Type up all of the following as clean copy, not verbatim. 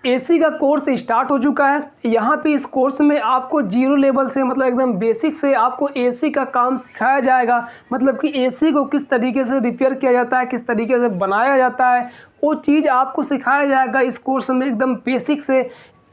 AC का course start हो चुका है। यहाँ पे इस कोर्स में आपको जीरो लेवल से मतलब एकदम बेसिक से आपको एसी का काम सिखाया जाएगा। मतलब कि एसी को किस तरीके से रिपेयर किया जाता है, किस तरीके से बनाया जाता है, वो चीज़ आपको सिखाया जाएगा इस कोर्स में एकदम बेसिक से।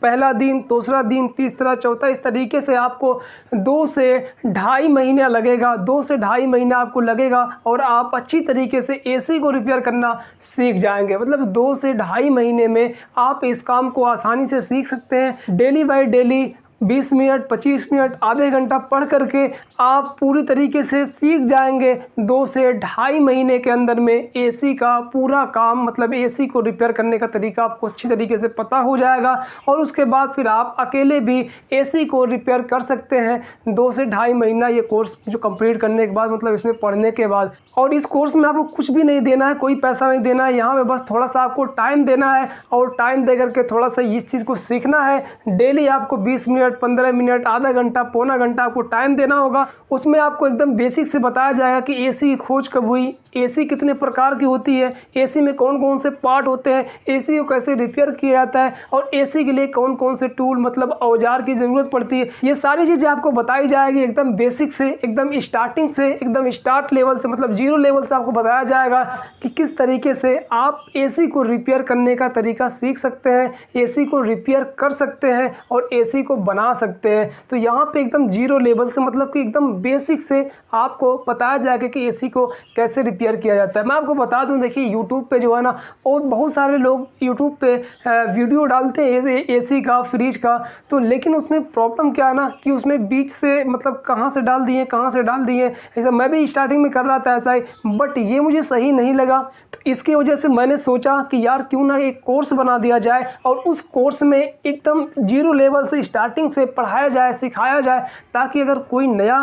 पहला दिन, दूसरा दिन, तीसरा, चौथा, इस तरीके से आपको 2 से ढाई महीना लगेगा। 2 से ढाई महीना आपको लगेगा और आप अच्छी तरीके से एसी को रिपेयर करना सीख जाएंगे। मतलब 2 से ढाई महीने में आप इस काम को आसानी से सीख सकते हैं। Daily by daily 20 minute, 25 minute, आधे घंटा पढ़ करके आप पूरी तरीके से सीख जाएंगे। 2 से ढाई महीने के अंदर में एसी का पूरा काम, मतलब एसी को रिपेयर करने का तरीका आपको अच्छी तरीके से पता हो जाएगा और उसके बाद फिर आप अकेले भी एसी को रिपेयर कर सकते हैं। 2 से ढाई महीना ये कोर्स जो कंप्लीट करने के बाद, मतलब इसमें पढ़ने के बाद। और इस कोर्स में आपको कुछ भी नहीं देना है, कोई पैसा नहीं देना है। यहाँ पे बस थोड़ा सा आपको टाइम देना है और टाइम दे करके थोड़ा सा इस चीज़ को सीखना है। डेली आपको 20 मिनट, 15 मिनट, आधा घंटा, पौना घंटा आपको टाइम देना होगा। उसमें आपको एकदम बेसिक से बताया जाएगा कि एसी की खोज कब हुई, एसी कितने प्रकार की होती है, एसी में कौन कौन से पार्ट होते हैं, एसी को कैसे रिपेयर किया जाता है और एसी के लिए कौन कौन से टूल मतलब औजार की ज़रूरत पड़ती है। ये सारी चीज़ें आपको बताई जाएगी एकदम बेसिक से, एकदम स्टार्टिंग से, एकदम स्टार्ट लेवल से, मतलब जीरो लेवल से आपको बताया जाएगा कि किस तरीके से आप एसी को रिपेयर करने का तरीका सीख सकते हैं, एसी को रिपेयर कर सकते हैं और एसी को बना सकते हैं। तो यहाँ पे एकदम जीरो लेवल से, मतलब कि एकदम बेसिक से आपको बताया जाएगा कि एसी को कैसे रिपेयर किया जाता है। मैं आपको बता दूं, देखिए यूट्यूब पे जो है ना, और बहुत सारे लोग यूट्यूब पे वीडियो डालते हैं एसी का, फ्रिज का, तो लेकिन उसमें प्रॉब्लम क्या है ना कि उसमें बीच से मतलब कहाँ से डाल दिए, कहाँ से डाल दिए। ऐसा मैं भी स्टार्टिंग में कर रहा था ऐसा ही, बट ये मुझे सही नहीं लगा। तो इसकी वजह से मैंने सोचा कि यार क्यों ना एक कोर्स बना दिया जाए और उस कोर्स में एकदम जीरो लेवल से स्टार्टिंग से पढ़ाया जाए, सिखाया जाए, ताकि अगर कोई नया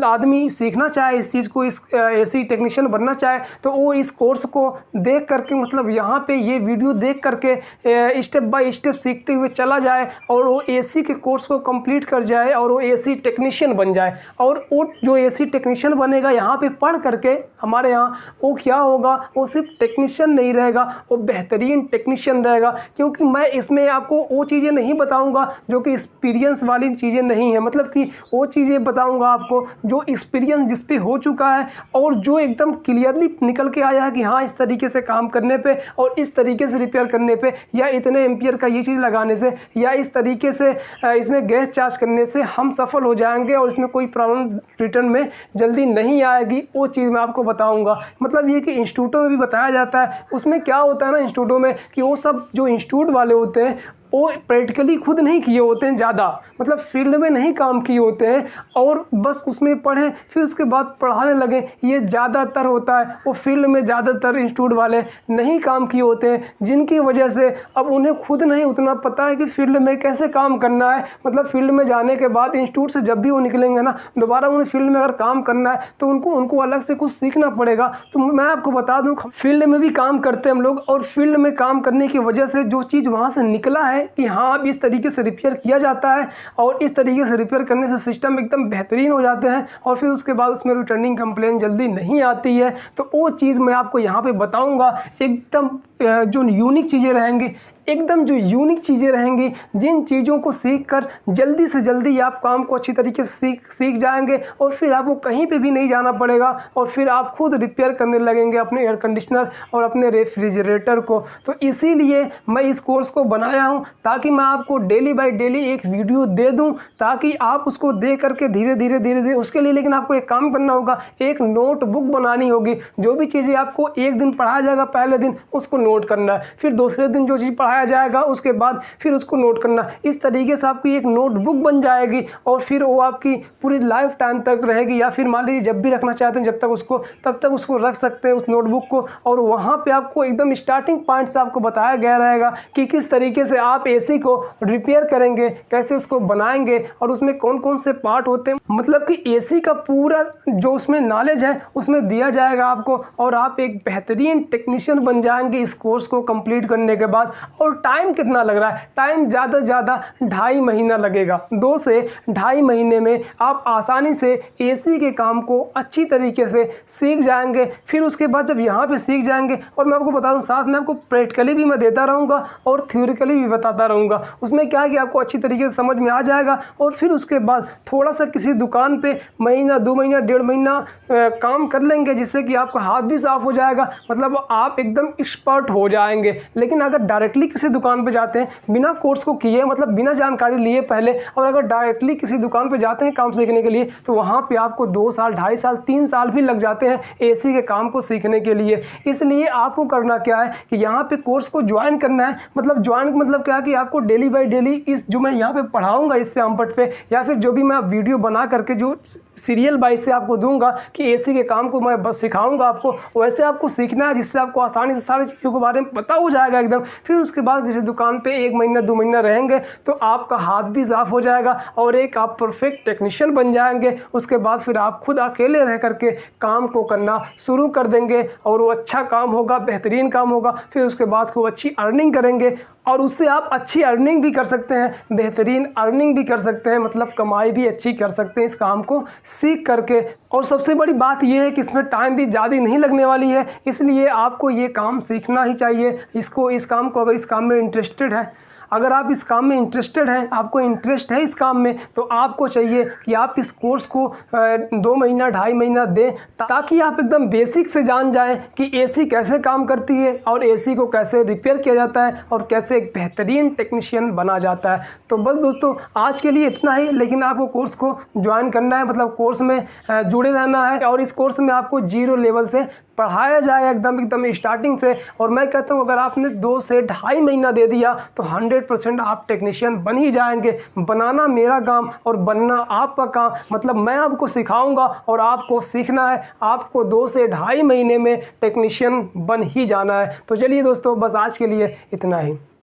आदमी सीखना चाहे इस चीज़ को, इस एसी टेक्नीशियन बनना चाहे, तो वो इस कोर्स को देख करके, मतलब यहाँ पे ये वीडियो देख करके स्टेप बाय स्टेप सीखते हुए चला जाए और वो एसी के कोर्स को कंप्लीट कर जाए और वो एसी टेक्नीशियन बन जाए। और वो जो एसी टेक्नीशियन बनेगा यहाँ पे पढ़ करके हमारे यहाँ, वो क्या होगा, वो सिर्फ टेक्नीशियन नहीं रहेगा, वो बेहतरीन टेक्नीशियन रहेगा। क्योंकि मैं इसमें आपको वो चीज़ें नहीं बताऊँगा जो कि एक्सपीरियंस वाली चीज़ें नहीं है, मतलब कि वो चीज़ें बताऊंगा आपको जो एक्सपीरियंस जिस पे हो चुका है और जो एकदम क्लियरली निकल के आया है कि हाँ इस तरीके से काम करने पे और इस तरीके से रिपेयर करने पे, या इतने एम्पियर का ये चीज़ लगाने से, या इस तरीके से इसमें गैस चार्ज करने से हम सफल हो जाएंगे और इसमें कोई प्रॉब्लम रिटर्न में जल्दी नहीं आएगी। वो चीज़ मैं आपको बताऊँगा। मतलब ये कि इंस्टीट्यूटों में भी बताया जाता है। उसमें क्या होता है ना इंस्टीट्यूटों में कि वो सब जो इंस्टीट्यूट वाले होते हैं वो प्रैक्टिकली खुद नहीं किए होते हैं ज़्यादा, मतलब फील्ड में नहीं काम किए होते हैं और बस उसमें पढ़ें फिर उसके बाद पढ़ाने लगे। ये ज़्यादातर होता है, वो फील्ड में ज़्यादातर इंस्टीट्यूट वाले नहीं काम किए होते हैं, जिनकी वजह से अब उन्हें खुद नहीं उतना पता है कि फील्ड में कैसे काम करना है। मतलब फील्ड में जाने के बाद इंस्टीट्यूट से जब भी वो निकलेंगे ना, दोबारा उन्हें फील्ड में अगर काम करना है तो उनको अलग से कुछ सीखना पड़ेगा। तो मैं आपको बता दूँ, फील्ड में भी काम करते हैं हम लोग और फील्ड में काम करने की वजह से जो चीज़ वहाँ से निकला है कि हाँ अब इस तरीके से रिपेयर किया जाता है और इस तरीके से रिपेयर करने से सिस्टम एकदम बेहतरीन हो जाते हैं और फिर उसके बाद उसमें रिटर्निंग कंप्लेन जल्दी नहीं आती है। तो वो चीज़ मैं आपको यहाँ पे बताऊंगा। एकदम जो यूनिक चीज़ें रहेंगी, एकदम जो यूनिक चीज़ें रहेंगी, जिन चीज़ों को सीखकर जल्दी से जल्दी आप काम को अच्छी तरीके से सीख जाएंगे और फिर आपको कहीं पे भी नहीं जाना पड़ेगा और फिर आप खुद रिपेयर करने लगेंगे अपने एयर कंडीशनर और अपने रेफ्रिजरेटर को। तो इसीलिए मैं इस कोर्स को बनाया हूँ ताकि मैं आपको डेली बाय डेली एक वीडियो दे दूँ, ताकि आप उसको देख करके धीरे धीरे उसके लिए लेकिन आपको एक काम करना होगा, एक नोटबुक बनानी होगी। जो भी चीज़ें आपको एक दिन पढ़ाया जाएगा पहले दिन उसको नोट करना है, फिर दूसरे दिन जो चीज़ पढ़ाया जाएगा उसके बाद फिर उसको नोट करना। इस तरीके से आपकी एक नोटबुक बन जाएगी और फिर वो आपकी पूरी लाइफ टाइम तक रहेगी, या फिर मान लीजिए जब भी रखना चाहते हैं तब तक उसको रख सकते हैं उस नोटबुक को। और वहाँ पे आपको एकदम स्टार्टिंग पॉइंट से आपको बताया गया रहेगा कि किस तरीके से आप एसी को रिपेयर करेंगे, कैसे उसको बनाएंगे और उसमें कौन कौन से पार्ट होते हैं। मतलब कि एसी का पूरा जो उसमें नॉलेज है उसमें दिया जाएगा आपको और आप एक बेहतरीन टेक्नीशियन बन जाएंगे इस कोर्स को कंप्लीट करने के बाद। और टाइम कितना लग रहा है, टाइम ज़्यादा से ज़्यादा 2.5 महीना लगेगा। 2 से 2.5 महीने में आप आसानी से एसी के काम को अच्छी तरीके से सीख जाएंगे। फिर उसके बाद जब यहाँ पे सीख जाएंगे, और मैं आपको बता दूँ साथ में आपको प्रैक्टिकली भी मैं देता रहूँगा और थ्योरिकली भी बताता रहूँगा। उसमें क्या है कि आपको अच्छी तरीके से समझ में आ जाएगा। और फिर उसके बाद थोड़ा सा किसी दुकान पे महीना 2 महीना 1.5 महीना काम कर लेंगे, जिससे कि आपका हाथ भी साफ हो जाएगा, मतलब आप एकदम एक्सपर्ट हो जाएंगे। लेकिन अगर डायरेक्टली किसी दुकान पे जाते हैं बिना कोर्स को किए, मतलब बिना जानकारी लिए पहले, और अगर डायरेक्टली किसी दुकान पे जाते हैं काम सीखने के लिए, तो वहाँ पे आपको 2 साल 2.5 साल 3 साल भी लग जाते हैं एसी के काम को सीखने के लिए। इसलिए आपको करना क्या है कि यहाँ पे कोर्स को ज्वाइन करना है। मतलब ज्वाइन मतलब क्या है कि आपको डेली बाय डेली इस जो मैं यहाँ पे पढ़ाऊँगा इस श्यामपट पे, या फिर जो भी मैं वीडियो बना करके जो सीरियल वाइज से आपको दूंगा कि एसी के काम को मैं बस सिखाऊंगा आपको, वैसे आपको सीखना है, जिससे आपको आसानी से सारी चीज़ों के बारे में पता हो जाएगा एकदम। फिर उसके बाद किसी दुकान पे 1 महीना 2 महीना रहेंगे तो आपका हाथ भी साफ हो जाएगा और एक आप परफेक्ट टेक्नीशियन बन जाएंगे। उसके बाद फिर आप खुद अकेले रह करके काम को करना शुरू कर देंगे और वो अच्छा काम होगा, बेहतरीन काम होगा। फिर उसके बाद खूब अच्छी अर्निंग करेंगे और उससे आप अच्छी अर्निंग भी कर सकते हैं, बेहतरीन अर्निंग भी कर सकते हैं, मतलब कमाई भी अच्छी कर सकते हैं इस काम को सीख करके। और सबसे बड़ी बात यह है कि इसमें टाइम भी ज़्यादा नहीं लगने वाली है, इसलिए आपको ये काम सीखना ही चाहिए। इस काम को अगर इस काम में इंटरेस्टेड है, अगर आप इस काम में इंटरेस्टेड हैं, आपको इंटरेस्ट है इस काम में, तो आपको चाहिए कि आप इस कोर्स को 2 महीना 2.5 महीना दें, ताकि आप एकदम बेसिक से जान जाएं कि एसी कैसे काम करती है और एसी को कैसे रिपेयर किया जाता है और कैसे एक बेहतरीन टेक्नीशियन बना जाता है। तो बस दोस्तों आज के लिए इतना ही, लेकिन आपको कोर्स को ज्वाइन करना है, मतलब कोर्स में जुड़े रहना है। और इस कोर्स में आपको 0 लेवल से पढ़ाया जाएगा एकदम स्टार्टिंग से। और मैं कहता हूँ अगर आपने 2 से 2.5 महीना दे दिया तो 100% आप टेक्नीशियन बन ही जाएंगे। बनाना मेरा काम और बनना आपका काम, मतलब मैं आपको सिखाऊंगा और आपको सीखना है। आपको 2 से 2.5 महीने में टेक्नीशियन बन ही जाना है। तो चलिए दोस्तों बस आज के लिए इतना ही।